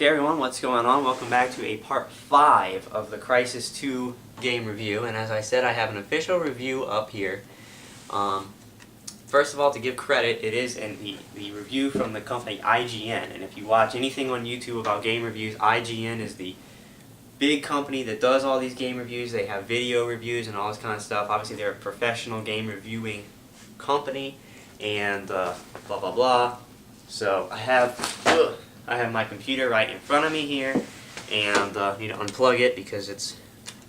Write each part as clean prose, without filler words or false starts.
Okay everyone, what's going on? Welcome back to a part 5 of the Crysis 2 game review, and as I said, I have an official review up here. First of all, to give credit, it is the review from the company IGN, and if you watch anything on YouTube about game reviews, IGN is the big company that does all these game reviews. They have video reviews and all this kind of stuff. Obviously, they're a professional game reviewing company, and blah blah blah. So I have my computer right in front of me here, and need to unplug it because its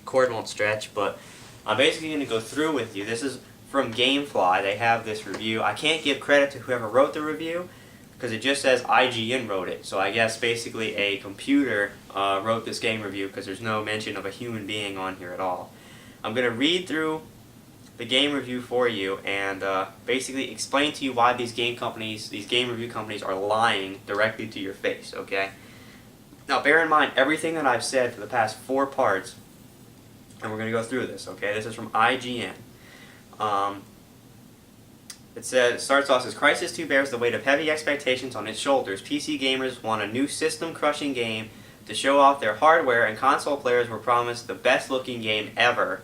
cord won't stretch. But I'm basically going to go through with you. This is from GameFly. They have this review. I can't give credit to whoever wrote the review because it just says IGN wrote it. So I guess basically a computer wrote this game review because there's no mention of a human being on here at all. I'm going to read through the game review for you and basically explain to you why these game review companies are lying directly to your face, okay? Now bear in mind everything that I've said for the past 4 parts, and we're going to go through this, okay? This is from IGN. It starts off as Crysis 2 bears the weight of heavy expectations on its shoulders. PC gamers want a new system-crushing game to show off their hardware, and console players were promised the best-looking game ever.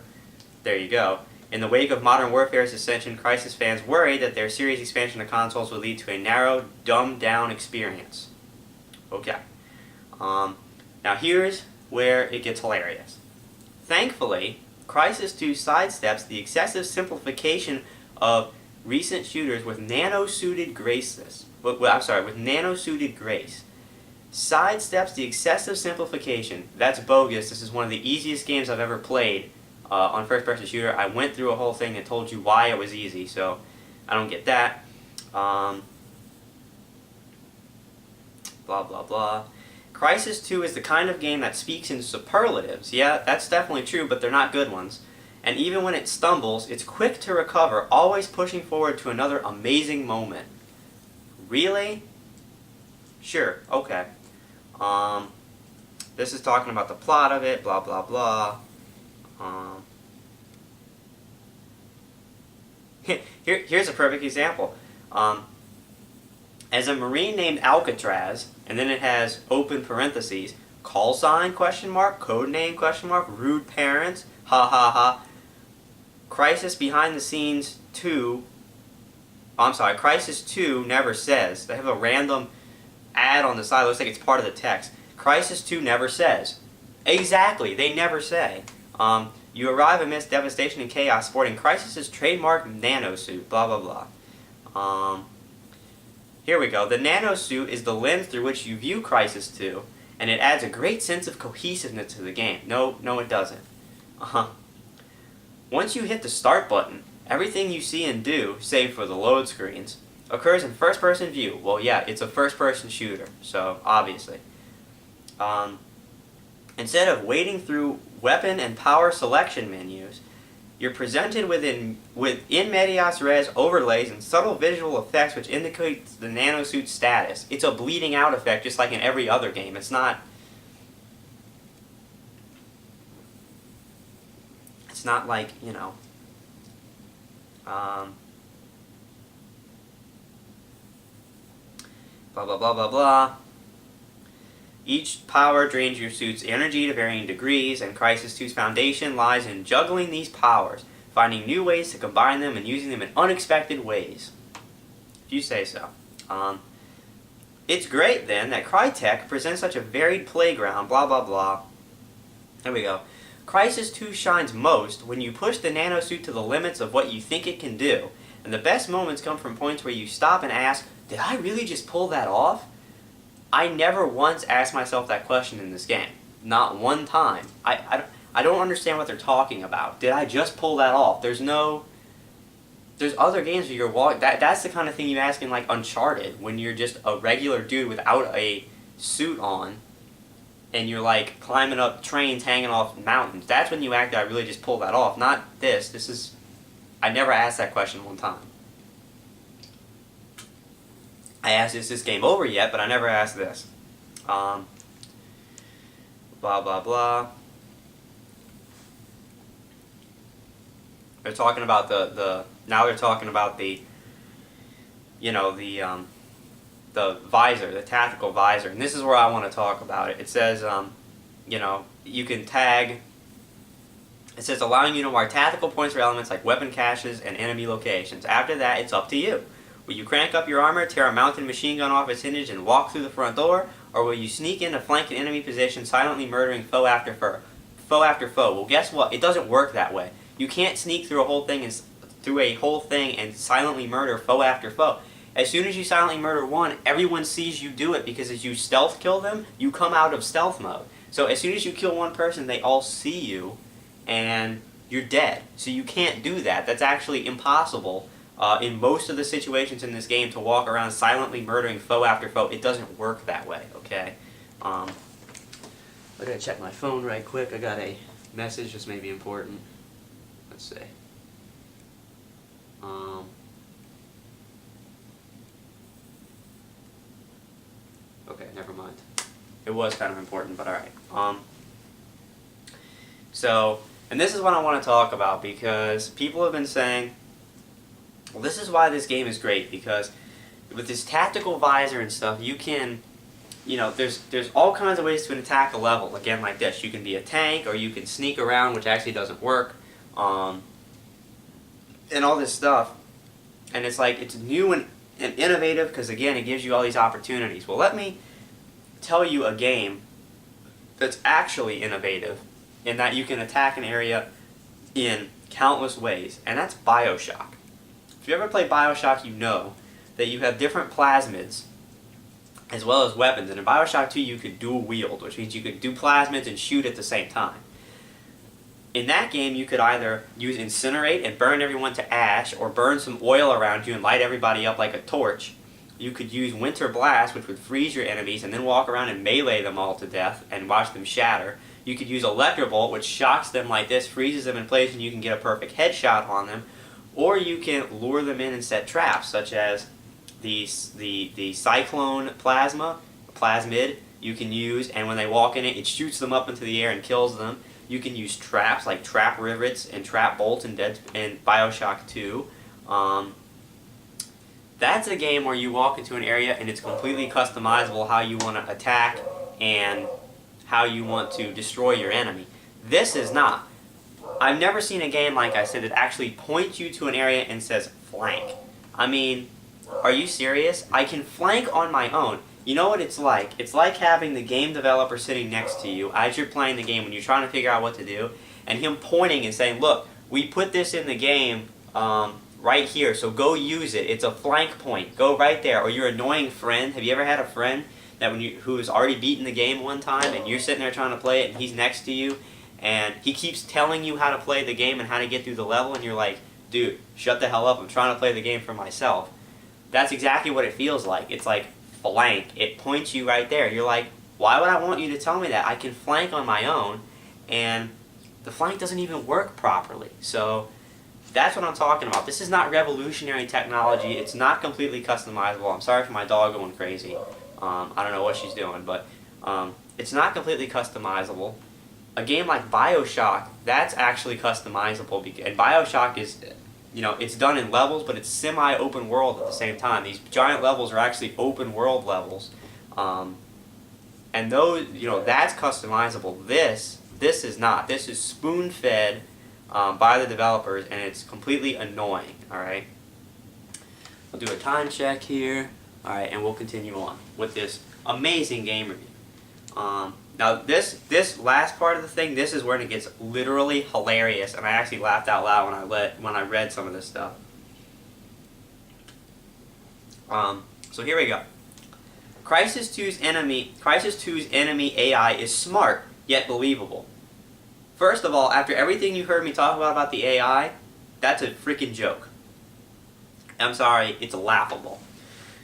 There you go. In the wake of Modern Warfare's ascension, Crysis fans worry that their series expansion to consoles will lead to a narrow, dumbed-down experience. Okay. Now here's where it gets hilarious. Thankfully, Crysis 2 sidesteps the excessive simplification of recent shooters with nano-suited grace. With nano-suited grace. Sidesteps the excessive simplification. That's bogus. This is one of the easiest games I've ever played. On first-person shooter. I went through a whole thing and told you why it was easy, so I don't get that. Blah, blah, blah. Crysis 2 is the kind of game that speaks in superlatives. Yeah, that's definitely true, but they're not good ones. And even when it stumbles, it's quick to recover, always pushing forward to another amazing moment. Really? Sure, okay. This is talking about the plot of it, blah, blah, blah. Here's a perfect example. As a Marine named Alcatraz, and then it has open parentheses, call sign, question mark, code name, question mark, rude parents, ha ha ha. Crysis behind the scenes 2, Crysis 2 never says. They have a random ad on the side, looks like it's part of the text. Crysis 2 never says. Exactly, they never say. You arrive amidst devastation and chaos sporting Crysis' trademark nanosuit, blah blah blah. Here we go. The nanosuit is the lens through which you view Crysis 2, and it adds a great sense of cohesiveness to the game. No, it doesn't. Once you hit the start button, everything you see and do, save for the load screens, occurs in first-person view. Well, yeah, it's a first-person shooter, so obviously. Instead of wading through weapon and power selection menus, you're presented with in medias res overlays and subtle visual effects which indicates the nanosuit's status. It's a bleeding out effect just like in every other game. It's not like, you know, blah blah blah blah blah. Each power drains your suit's energy to varying degrees, and Crysis 2's foundation lies in juggling these powers, finding new ways to combine them and using them in unexpected ways. If you say so. It's great, then, that Crytek presents such a varied playground, blah blah blah. There we go. Crysis 2 shines most when you push the nanosuit to the limits of what you think it can do, and the best moments come from points where you stop and ask, did I really just pull that off? I never once asked myself that question in this game. Not one time. I don't understand what they're talking about. Did I just pull that off? There's other games where you're walking. That's the kind of thing you ask in like Uncharted, when you're just a regular dude without a suit on, and you're like climbing up trains, hanging off mountains. That's when you act that I really just pulled that off. Not this. I never asked that question one time. I asked, is this game over yet? But I never asked this. Blah, blah, blah. They're talking about now they're talking about the, you know, the visor, the tactical visor, and this is where I want to talk about it. It says, you know, you can tag. It says allowing you to mark tactical points or elements like weapon caches and enemy locations. After that, it's up to you. Will you crank up your armor, tear a mounted machine gun off its hinges, and walk through the front door, or will you sneak in to flank an enemy position, silently murdering foe after foe? Well, guess what? It doesn't work that way. You can't sneak through a whole thing and silently murder foe after foe. As soon as you silently murder one, everyone sees you do it, because as you stealth kill them, you come out of stealth mode. So as soon as you kill one person, they all see you, and you're dead. So you can't do that. That's actually impossible in most of the situations in this game to walk around silently murdering foe after foe. It doesn't work that way, okay? I'm going to check my phone right quick. I got a message. This may be important. Let's see. Okay, never mind. It was kind of important, but alright. So, and this is what I want to talk about, because people have been saying, well, this is why this game is great, because with this tactical visor and stuff, you can, you know, there's all kinds of ways to attack a level. Again, like this, you can be a tank, or you can sneak around, which actually doesn't work, and all this stuff. And it's like, it's new and innovative, because again, it gives you all these opportunities. Well, let me tell you a game that's actually innovative, in that you can attack an area in countless ways, and that's BioShock. If you ever play BioShock, you know that you have different plasmids as well as weapons, and in BioShock 2 you could dual wield, which means you could do plasmids and shoot at the same time. In that game, you could either use Incinerate and burn everyone to ash, or burn some oil around you and light everybody up like a torch. You could use Winter Blast, which would freeze your enemies, and then walk around and melee them all to death and watch them shatter. You could use Electrobolt, which shocks them like this, freezes them in place, and you can get a perfect headshot on them. Or you can lure them in and set traps, such as the Cyclone Plasmid you can use, and when they walk in it, it shoots them up into the air and kills them. You can use traps like Trap Rivets and Trap Bolts in BioShock 2. That's a game where you walk into an area and it's completely customizable how you want to attack and how you want to destroy your enemy. This is not. I've never seen a game, like I said, that actually points you to an area and says flank. I mean, are you serious? I can flank on my own. You know what it's like? It's like having the game developer sitting next to you as you're playing the game when you're trying to figure out what to do, and him pointing and saying, look, we put this in the game right here, so go use it. It's a flank point. Go right there. Or your annoying friend. Have you ever had a friend that who's already beaten the game one time, and you're sitting there trying to play it, and he's next to you, and he keeps telling you how to play the game and how to get through the level, and you're like, dude, shut the hell up. I'm trying to play the game for myself. That's exactly what it feels like. It's like flank. It points you right there. You're like, why would I want you to tell me that? I can flank on my own, and the flank doesn't even work properly. So that's what I'm talking about. This is not revolutionary technology. It's not completely customizable. I'm sorry for my dog going crazy. I don't know what she's doing, but it's not completely customizable. A game like BioShock, that's actually customizable, and BioShock is, you know, it's done in levels, but it's semi-open world at the same time. These giant levels are actually open world levels, and those, you know, that's customizable. This is not. This is spoon-fed by the developers, and it's completely annoying. All right, I'll do a time check here. All right, and we'll continue on with this amazing game review. Now this last part of the thing, this is where it gets literally hilarious, and I actually laughed out loud when I read some of this stuff. So here we go. Crysis 2's enemy AI is smart yet believable. First of all, after everything you heard me talk about the AI, that's a freaking joke. I'm sorry, it's laughable.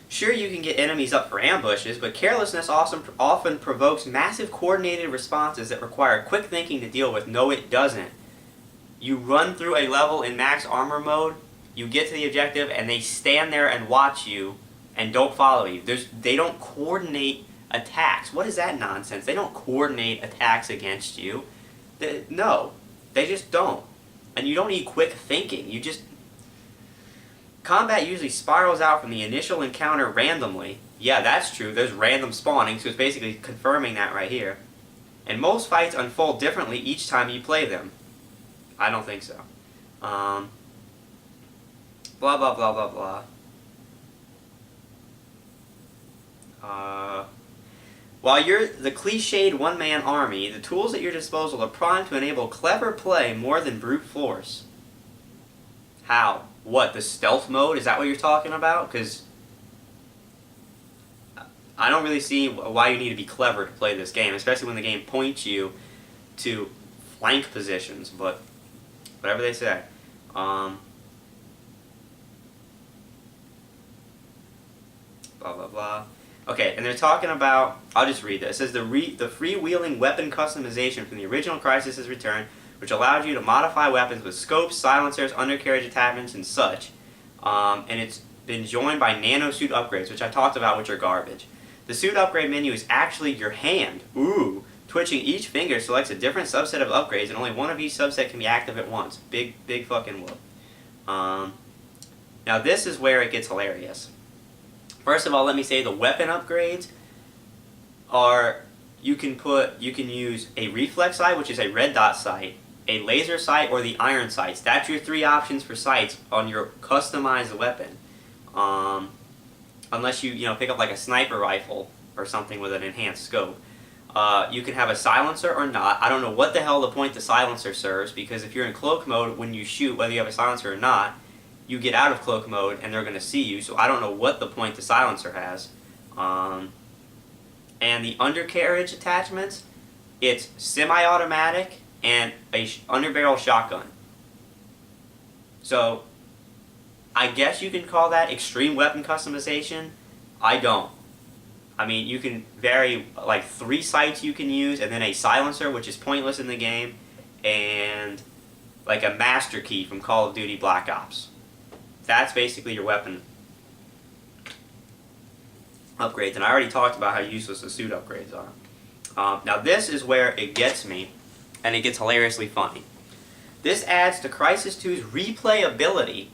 Sure, you can get enemies up for ambushes, but carelessness often provokes massive coordinated responses that require quick thinking to deal with. No, it doesn't. You run through a level in max armor mode, you get to the objective, and they stand there and watch you and don't follow you. They don't coordinate attacks. What is that nonsense? They don't coordinate attacks against you. No, they just don't. And you don't need quick thinking. Combat usually spirals out from the initial encounter randomly. Yeah, that's true. There's random spawning, so it's basically confirming that right here. And most fights unfold differently each time you play them. I don't think so. Blah, blah, blah, blah, blah. While you're the cliched one-man army, the tools at your disposal are primed to enable clever play more than brute force. How? What, the stealth mode? Is that what you're talking about? Because I don't really see why you need to be clever to play this game, especially when the game points you to flank positions, but whatever they say. Blah, blah, blah. Okay, and they're talking about, I'll just read this. It says the freewheeling weapon customization from the original Crysis has returned, which allowed you to modify weapons with scopes, silencers, undercarriage attachments, and such. And it's been joined by nano suit upgrades, which I talked about, which are garbage. The suit upgrade menu is actually your hand. Ooh. Twitching each finger selects a different subset of upgrades, and only one of each subset can be active at once. Big fucking whoop. Now this is where it gets hilarious. First of all, let me say the weapon upgrades are, you can use a reflex sight, which is a red dot sight, a laser sight, or the iron sights. That's your three options for sights on your customized weapon. Unless you pick up like a sniper rifle or something with an enhanced scope. You can have a silencer or not. I don't know what the hell the point the silencer serves, because if you're in cloak mode, when you shoot, whether you have a silencer or not, you get out of cloak mode and they're going to see you, so I don't know what the point the silencer has. And the undercarriage attachments, it's semi-automatic and a underbarrel shotgun. So I guess you can call that extreme weapon customization. I don't. I mean, you can vary, like 3 sights you can use, and then a silencer, which is pointless in the game, and like a master key from Call of Duty Black Ops. That's basically your weapon upgrades, and I already talked about how useless the suit upgrades are. Now this is where it gets me, and it gets hilariously funny. This adds to Crysis 2's replayability,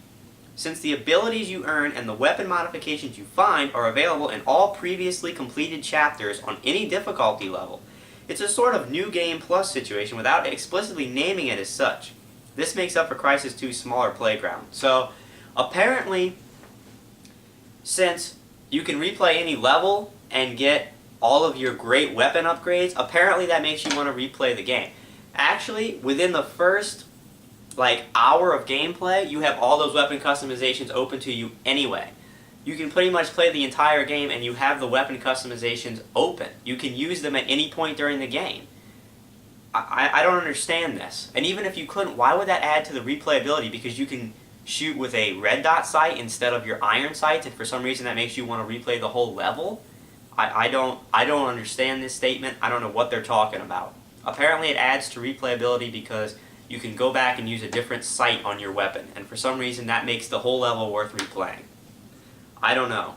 since the abilities you earn and the weapon modifications you find are available in all previously completed chapters on any difficulty level. It's a sort of new game plus situation without explicitly naming it as such. This makes up for Crysis 2's smaller playground. So, apparently, since you can replay any level and get all of your great weapon upgrades, apparently that makes you want to replay the game. Actually, within the first hour of gameplay, you have all those weapon customizations open to you anyway. You can pretty much play the entire game and you have the weapon customizations open. You can use them at any point during the game. I don't understand this. And even if you couldn't, why would that add to the replayability? Because you can shoot with a red dot sight instead of your iron sights, and for some reason that makes you want to replay the whole level? I don't understand this statement. I don't know what they're talking about. Apparently it adds to replayability because you can go back and use a different sight on your weapon, and for some reason that makes the whole level worth replaying. I don't know.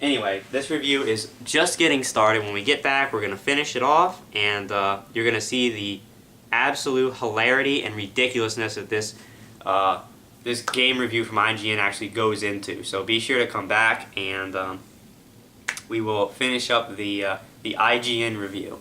Anyway, this review is just getting started. When we get back, we're going to finish it off, and you're going to see the absolute hilarity and ridiculousness that this game review from IGN actually goes into. So be sure to come back, and we will finish up the IGN review.